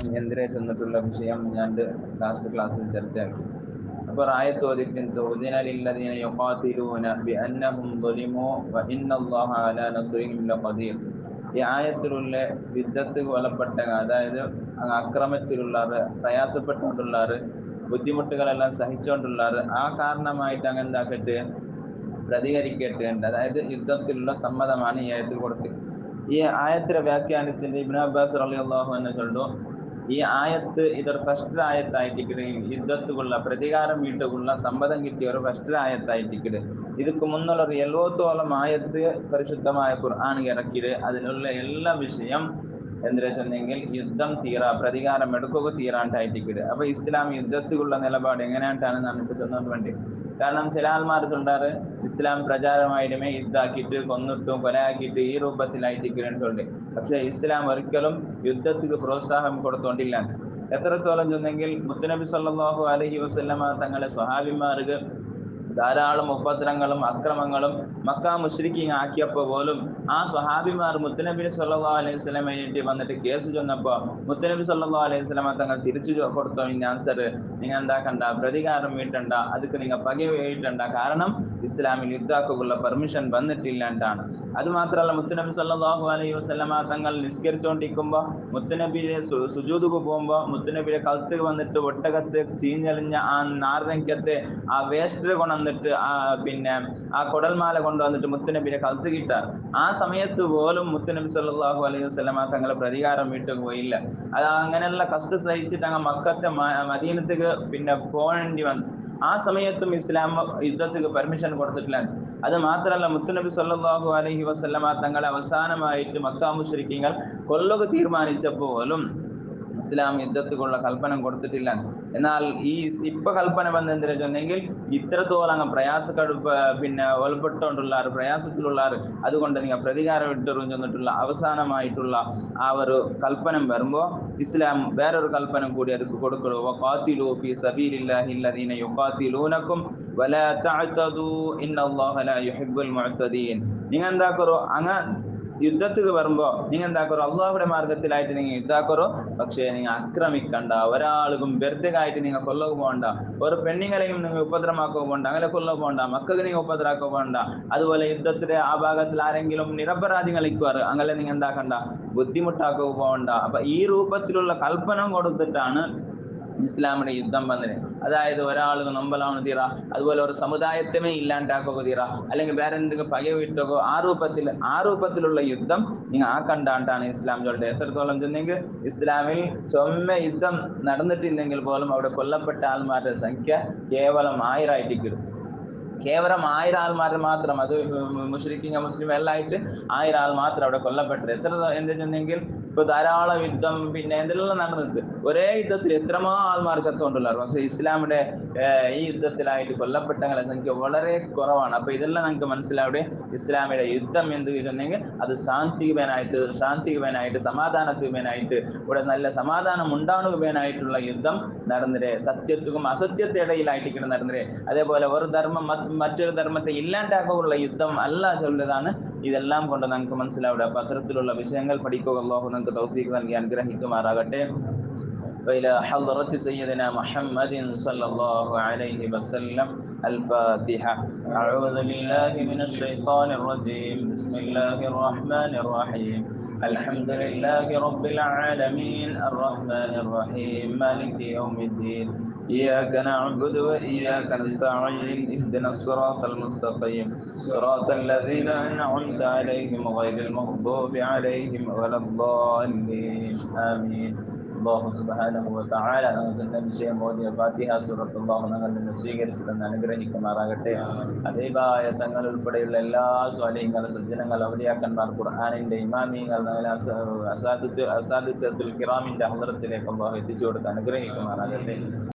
യുദ്ധം എന്തിനെ ചെന്നിട്ടുള്ള വിഷയം ഞാൻ ലാസ്റ്റ് ക്ലാസ്സിൽ ചർച്ചയാക്കി. അപ്പോൾ ആയത്ത് ഓതിട്ടുണ്ട്, ഉദിന ലില്ലദീന യുഖാതിലൂന ബിഅന്നഹും ളുലിമു വഇന്നല്ലാഹ അലാ നസ്രിഹിം ലഖദീർ. ഈ ആയത്തിലുള്ള യുദ്ധത്തിൽ കൊലപ്പെട്ട, അതായത് അക്രമത്തിലുള്ളവർ, പ്രയാസപ്പെട്ടുകൊണ്ടുള്ളവർ, ബുദ്ധിമുട്ടുകളെല്ലാം സഹിച്ചുകൊണ്ടുള്ളവർ, ആ കാരണമായിട്ട് അങ്ങ് എന്താക്കട്ടെ, പ്രതികരിക്കേണ്ടതുണ്ട്. അതായത് യുദ്ധത്തിലുള്ള സമ്മതമാണ് ഈ ആയത്തിൽ കൊടുത്തത്. ഈ ആയത്തിലെ വ്യാഖ്യാനത്തിന്റെ ഇബ്നു അബ്ബാസ് റളിയല്ലാഹു അൻഹു ചൊല്ലു, ഈ ആയത്ത് ഇതൊരു ഫസ്റ്റ് ആയത്തായിട്ടിക്കട്, യുദ്ധത്തുള്ള പ്രതികാരം വീട്ടുള്ള സമ്മതം കിട്ടിയ ഒരു ഫസ്റ്റ് ആയത്തായിട്ടിക്കട്. ಇದಕ್ಕೆ മുന്നുള്ള ഒരു 70ഓളം ആയത്ത് പരിശുദ്ധമായ ഖുർആൻ ഇറക്കിയത്. അതിലുള്ള എല്ലാ വിഷയം എന്താ വെച്ചെങ്കിൽ യുദ്ധം പ്രതികാരം എടുക്കുക തീരാണ്ടായിട്ടിക്കട്. അപ്പൊ ഇസ്ലാം യുദ്ധത്തിലുള്ള നിലപാട് എങ്ങനെയായിട്ടാണ് നമുക്ക് തന്നോണ്ട് വേണ്ടി. കാരണം ചില ആൾമാർ ചൊല്ലാറ് ഇസ്ലാം പ്രചാരമായിട്ടുമേ യുദ്ധാക്കിയിട്ട് കൊന്നിട്ടും കൊലയാക്കിയിട്ട് ഈ രൂപത്തിലായിട്ടിട്ടുണ്ട്. പക്ഷെ ഇസ്ലാം ഒരിക്കലും യുദ്ധത്തിന് പ്രോത്സാഹനം കൊടുത്തോണ്ടില്ല. എത്രത്തോളം ചെന്നെങ്കിൽ മുത്തുനബി സല്ലല്ലാഹു അലൈഹി വസല്ലമ തങ്ങളെ സ്വഹാബിമാർക്ക് ധാരാളം ഉപദ്രവങ്ങളും അക്രമങ്ങളും മക്ക മുശ്രിക്കീൻ ആക്കിയപ്പോൾ പോലും ആ സ്വഹാബിമാർ മുത്തുനബി സല്ലല്ലാഹു അലൈഹി വസല്ലമയായിട്ട് വന്നിട്ട് കേസ് ചെന്നപ്പോൾ മുത്തുനബി സല്ലല്ലാഹു അലൈഹി വസല്ലമ തങ്ങൾ തിരിച്ചു കൊടുത്തോ ഇതിന്റെ ആൻസർ, നിങ്ങൾ എന്താക്കണ്ട, പ്രതികാരം വീട്ടണ്ട, അതൊക്കെ നിങ്ങൾ പകവീട്ടണ്ട, കാരണം ഇസ്ലാമിൽ യുദ്ധാക്കുള്ള പെർമിഷൻ വന്നിട്ടില്ലാണ്ടാണ്. അത് മാത്രമല്ല, മുത്തുനബി സല്ലല്ലാഹു അലൈഹി വസല്ലമ തങ്ങൾ നിസ്കരിച്ചുകൊണ്ടിരിക്കുമ്പോൾ മുത്തുനബിയെ സുജൂദുക്ക് പോകുമ്പോൾ മുത്തുനബിയെ കഴുത്ത് വന്നിട്ട് ഒട്ടകത്ത് ചീഞ്ഞളിഞ്ഞ ആ നാരങ്ങത്തെ ആ വേസ്റ്റ് കൊണ്ടുവന്നിട്ട് ആ കുടൽമാല കൊണ്ടുവന്നിട്ട് മുത്തുനബിയെ കഴുത്ത് കിട്ടാർ. ആ സമയത്ത് പോലും മുത്തുനബി സല്ലല്ലാഹു അലൈഹി വസല്ലമ തങ്ങളെ പ്രതികാരം വീട്ടു പോയില്ല. അത് അങ്ങനെയുള്ള കഷ്ട സഹിച്ചിട്ട് അങ്ങ് മക്കത്തെ മദീനത്തേക്ക് പോകേണ്ടി വന്നു. ആ സമയത്തും ഇസ്ലാം യുദ്ധത്തിന് പെർമിഷൻ കൊടുത്തിട്ടില്ല. അത് മാത്രമല്ല, മുത്തുനബി സല്ലല്ലാഹു അലൈഹി വസല്ലമ തങ്ങളെ അവസാനമായിട്ട് മക്ക മുശ്രിക്കീങ്ങൾ കൊല്ലുക തീരുമാനിച്ചപ്പോൾ പോലും ഇസ്ലാം യുദ്ധത്തിലുള്ള കൽപ്പന കൊടുത്തിട്ടില്ല. എന്നാൽ ഈ ഇപ്പൊ കൽപ്പന വന്നെന്തിനെങ്കിൽ ഇത്രത്തോളം അങ്ങ് ഒലപ്പെട്ടുകൊണ്ടുള്ള പ്രയാസത്തിലുള്ളവർ, അതുകൊണ്ട് നിങ്ങൾ പ്രതികാരം ഇട്ടെറിഞ്ഞിട്ടുള്ള അവസാനമായിട്ടുള്ള ആ ഒരു കൽപ്പന വരുമ്പോൾ ഇസ്ലാം വേറൊരു കൽപ്പന കൂടി അത് കൊടുക്കൂ. വഖാതിലൂ ഫീ സബീലില്ലാഹി അല്ലദീന യുഖാതിലൂനകും വലാ തഅതദൂ ഇന്നല്ലാഹ ലാ യുഹിബ്ബുൽ മുഅ്തദീൻ. നിങ്ങൾ എന്താക്കറോ, അങ്ങ് യുദ്ധത്തിന് വരുമ്പോ നിങ്ങൾ എന്താക്കറോ, അള്ളാഹുടെ മാർഗത്തിലായിട്ട് നിങ്ങൾ യുദ്ധാക്കറോ, പക്ഷേ നിങ്ങൾ ആക്രമിക്കണ്ട, ഒരാൾക്കും വെറുതെയായിട്ട് നിങ്ങൾ കൊല്ലക പോകണ്ട, ഒരു പെണ്ണിങ്ങളെയും നിങ്ങൾ ഉപദ്രവമാക്കുക പോകണ്ട, അങ്ങനെ കൊല്ലക പോകണ്ട, മക്കൾക്ക് നിങ്ങൾ ഉപദ്രവാക്കുക പോകണ്ട. അതുപോലെ യുദ്ധത്തിലെ ആ ഭാഗത്തിൽ ആരെങ്കിലും നിരപരാധികളിക്കുവാറ്, അങ്ങനെ നിങ്ങൾ എന്താക്കണ്ട, ബുദ്ധിമുട്ടാക്കുക പോകണ്ട. അപ്പൊ ഈ രൂപത്തിലുള്ള കൽപ്പന കൊടുത്തിട്ടാണ് ഇസ്ലാമിന്റെ യുദ്ധം വന്നത്. അതായത് ഒരാൾക്ക് നൊമ്പലാവണ തീറ, അതുപോലെ ഒരു സമുദായത്തിനെ ഇല്ലാണ്ടാക്കുക തീറ, അല്ലെങ്കിൽ വേറെ എന്തെങ്കിലും പകവിട്ടോ, ആ രൂപത്തിലുള്ള യുദ്ധം നിങ്ങൾ ആക്കണ്ടാണ്ടാണ് ഇസ്ലാം ചൊല്ലുന്നത്. എത്രത്തോളം ചെന്നെങ്കിൽ ഇസ്ലാമിൽ യുദ്ധം നടന്നിട്ടില്ലെങ്കിൽ പോലും അവിടെ കൊല്ലപ്പെട്ട ആൾമാരുടെ സംഖ്യ കേവലം 1000 ആയിട്ട്. കേവലം 1000 ആൾമാർ മാത്രം, അത് മുശ്രിക്കീൻ മുസ്ലിം എല്ലാം ആയിട്ട് 1000 ആൾ മാത്രം അവിടെ കൊല്ലപ്പെട്ടത്. എന്താ ചെന്നെങ്കിൽ ഇപ്പൊ ധാരാളം യുദ്ധം എന്തെല്ലാം നടന്നിട്ട് ഒരേ യുദ്ധത്തിൽ എത്രമോ ആൾമാർ ചത്തുകൊണ്ടുള്ളവർ. പക്ഷെ ഇസ്ലാമിന്റെ ഈ യുദ്ധത്തിലായിട്ട് കൊല്ലപ്പെട്ടവരുടെ സംഖ്യ വളരെ കുറവാണ്. അപ്പൊ ഇതെല്ലാം നമുക്ക് മനസ്സിലാവിടെ ഇസ്ലാമിയുടെ യുദ്ധം എന്ത് ചെന്നെങ്കിൽ അത് ശാന്തികമായിട്ട് സമാധാനത്തിനായിട്ട് ഇവിടെ നല്ല സമാധാനം ഉണ്ടാകുവാനായിട്ടുള്ള യുദ്ധം നടന്നിരേ. സത്യത്തിനും അസത്യത്തെ ഇടയിലായിട്ട് നടന്നിരേ. അതേപോലെ ഒരു ധർമ്മം മറ്റൊരു ധർമ്മത്തെ ഇല്ലാണ്ടാക്കുള്ള യുദ്ധം അല്ല ചൊല്ലതാണ്. ഇതെല്ലാം കൊണ്ട് നമുക്ക് മനസ്സിലാവിടെ. അപ്പൊ അത്തരത്തിലുള്ള വിഷയങ്ങൾ പഠിക്കുക അല്ലാഹു നമുക്ക് തൗഫീഖ് നൽകി അനുഗ്രഹിക്കുമാറാകട്ടെ. وإلى حضرة سيدنا محمد صلى الله عليه وسلم الفاتحة. أعوذ بالله من الشيطان الرجيم. بسم الله الرحمن الرحيم. الحمد لله رب العالمين الرحمن الرحيم مالك يوم الدين. إياك نعبد وإياك نستعين. اهدنا الصراط المستقيم صراط الذين أنعمت عليهم غير المغضوب عليهم ولا الضالين. آمين. അല്ലാഹു സുബ്ഹാനഹു വ തആല നമുക്ക് വിഷയം ഓതിയ ഫാത്തിഹ സൂറത്ത് അല്ലാഹു ഞങ്ങളിൽ നിന്ന് സ്വീകരിച്ചു തന്ന് അനുഗ്രഹിക്കുമാറാകട്ടെ. ഹബീബായ തങ്ങൾ ഉൾപ്പെടെയുള്ള എല്ലാ സ്വാലിഹീങ്ങളും സജ്ജനങ്ങൾ ഔലിയാക്കന്മാർ ഖുർആനിന്റെ ഇമാമിയങ്ങൾ അസാദിത്തുൽ കിറാമിന്റെ ഹളറത്തിലേക്ക് അല്ലാഹു എത്തിച്ചു കൊടുത്ത് അനുഗ്രഹിക്കുമാറാകട്ടെ.